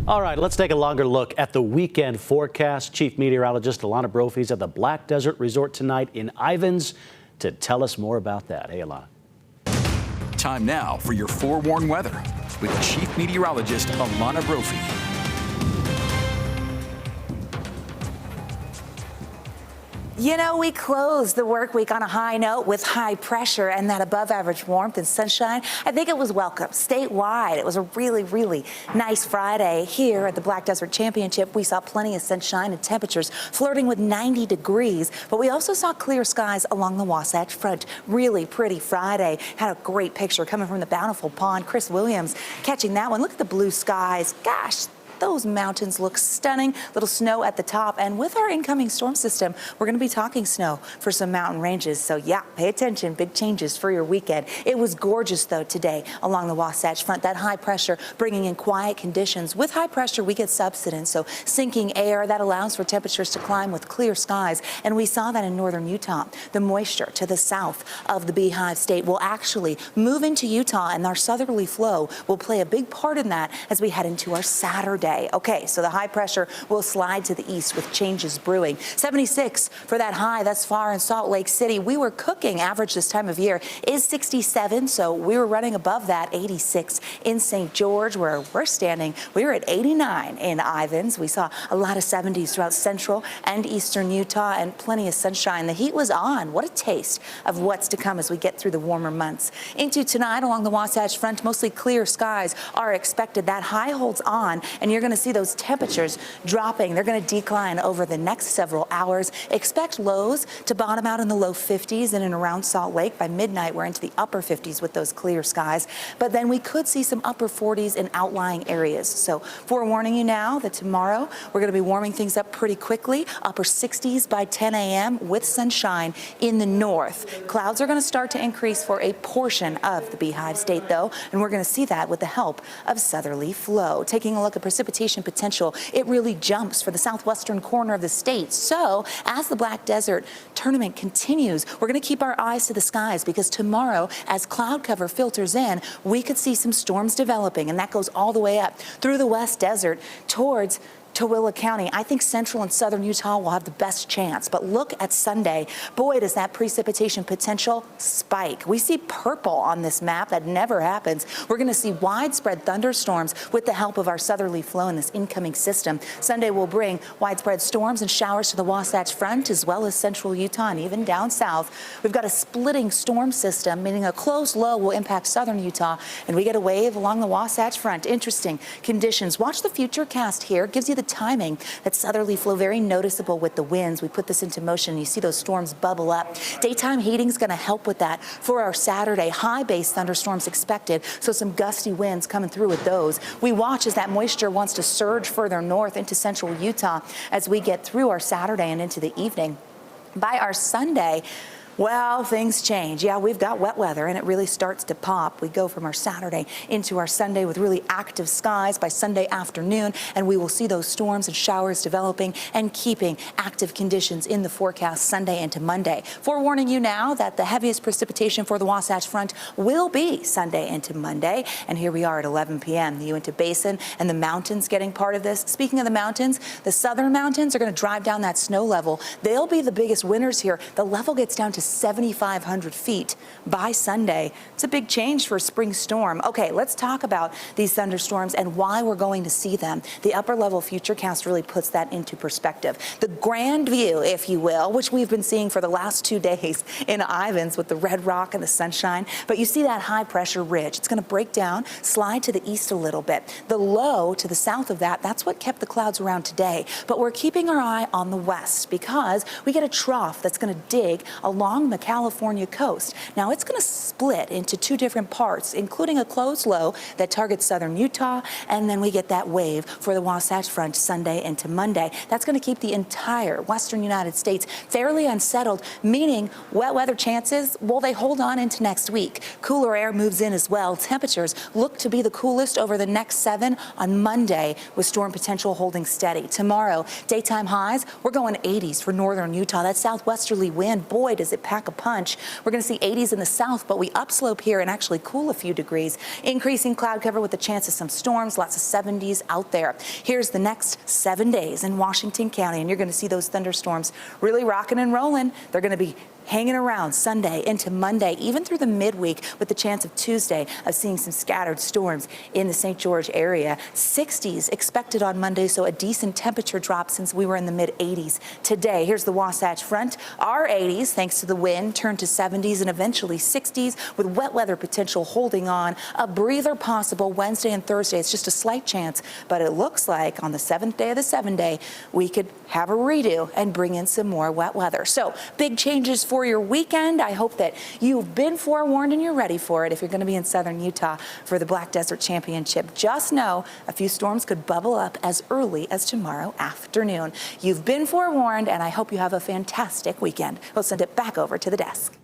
All right, let's take a longer look at the weekend forecast. Chief Meteorologist Alana Brophy's at the Black Desert Resort tonight in Ivins to tell us more about that. Hey, Alana. Time now for your forewarned weather with Chief Meteorologist Alana Brophy. You know, we closed the work week on a high note with high pressure and that above average warmth and sunshine. I think it was welcome statewide. It was a really, really nice Friday here at the Black Desert Championship. We saw plenty of sunshine and temperatures flirting with 90 degrees, but we also saw clear skies along the Wasatch Front. Really pretty Friday. Had a great picture coming from the Bountiful Pond. Chris Williams catching that one. Look at the blue skies. Gosh, those mountains look stunning. Little snow at the top, and with our incoming storm system, we're going to be talking snow for some mountain ranges. So yeah, pay attention. Big changes for your weekend. It was gorgeous though today along the Wasatch Front. That high pressure bringing in quiet conditions. With high pressure, we get subsidence, so sinking air that allows for temperatures to climb with clear skies. And we saw that in northern Utah. The moisture to the south of the Beehive State will actually move into Utah, and our southerly flow will play a big part in that as we head into our Saturday. Okay, so the high pressure will slide to the east with changes brewing. 76 for that high thus far in Salt Lake City. We were cooking. Average this time of year is 67, so we were running above that. 86 in St. George, where we're standing. We were at 89 in Ivins. We saw a lot of 70s throughout central and eastern Utah and plenty of sunshine. The heat was on. What a taste of what's to come as we get through the warmer months. Into tonight along the Wasatch Front, mostly clear skies are expected. That high holds on, and you're going to see those temperatures dropping. They're going to decline over the next several hours. Expect lows to bottom out in the low 50s in and around Salt Lake. By midnight, we're into the upper 50s with those clear skies. But then we could see some upper 40s in outlying areas. So forewarning you now that tomorrow we're going to be warming things up pretty quickly. Upper 60s by 10 a.m. with sunshine in the north. Clouds are going to start to increase for a portion of the Beehive State, though, and we're going to see that with the help of southerly flow. Taking a look at precipitation potential, it really jumps for the southwestern corner of the state. So as the Black Desert tournament continues, we're going to keep our eyes to the skies, because tomorrow, as cloud cover filters in, we could see some storms developing, and that goes all the way up through the West Desert towards Tooele County. I think central and southern Utah will have the best chance. But look at Sunday. Boy, does that precipitation potential spike. We see purple on this map. That never happens. We're going to see widespread thunderstorms with the help of our southerly flow in this incoming system. Sunday will bring widespread storms and showers to the Wasatch Front, as well as central Utah and even down south. We've got a splitting storm system, meaning a close low will impact southern Utah, and we get a wave along the Wasatch Front. Interesting conditions. Watch the future cast here. Gives you the timing. That southerly flow very noticeable with the winds. We put this into motion. You see those storms bubble up. Daytime heating is going to help with that for our Saturday. High base thunderstorms expected, so some gusty winds coming through with those. We watch as that moisture wants to surge further north into central Utah as we get through our Saturday and into the evening. By our Sunday, well, things change. Yeah, we've got wet weather, and it really starts to pop. We go from our Saturday into our Sunday with really active skies by Sunday afternoon, and we will see those storms and showers developing and keeping active conditions in the forecast Sunday into Monday. Forewarning you now that the heaviest precipitation for the Wasatch Front will be Sunday into Monday, and here we are at 11 p.m. The Uinta Basin and the mountains getting part of this. Speaking of the mountains, the southern mountains are going to drive down that snow level. They'll be the biggest winners here. The level gets down to 7,500 feet by Sunday. It's a big change for a spring storm. Okay, let's talk about these thunderstorms and why we're going to see them. The upper level futurecast really puts that into perspective. The grand view, if you will, which we've been seeing for the last 2 days in Ivins with the red rock and the sunshine, but you see that high pressure ridge. It's going to break down, slide to the east a little bit. The low to the south of that, that's what kept the clouds around today. But we're keeping our eye on the west, because we get a trough that's going to dig along the California coast. Now it's going to split into two different parts, including a closed low that targets southern Utah, and then we get that wave for the Wasatch Front Sunday into Monday. That's going to keep the entire western United States fairly unsettled, meaning wet weather chances, well, they hold on into next week. Cooler air moves in as well. Temperatures look to be the coolest over the next 7 on Monday, with storm potential holding steady. Tomorrow, daytime highs, we're going 80s for northern Utah. That southwesterly wind, boy, does it pack a punch. We're going to see 80s in the south, but we upslope here and actually cool a few degrees. Increasing cloud cover with a chance of some storms, lots of 70s out there. Here's the next 7 days in Washington County, and you're going to see those thunderstorms really rocking and rolling. They're going to be hanging around Sunday into Monday, even through the midweek, with the chance of Tuesday of seeing some scattered storms in the St. George area. 60s expected on Monday, so a decent temperature drop since we were in the mid-80s today. Here's the Wasatch Front. Our 80s, thanks to the wind, turn to 70s and eventually 60s with wet weather potential holding on. A breather possible Wednesday and Thursday. It's just a slight chance, but it looks like on the 7th day of the 7-day, we could have a redo and bring in some more wet weather. So big changes for your weekend. I hope that you've been forewarned and you're ready for it. If you're going to be in southern Utah for the Black Desert Championship, just know a few storms could bubble up as early as tomorrow afternoon. You've been forewarned, and I hope you have a fantastic weekend. We'll send it back over to the desk.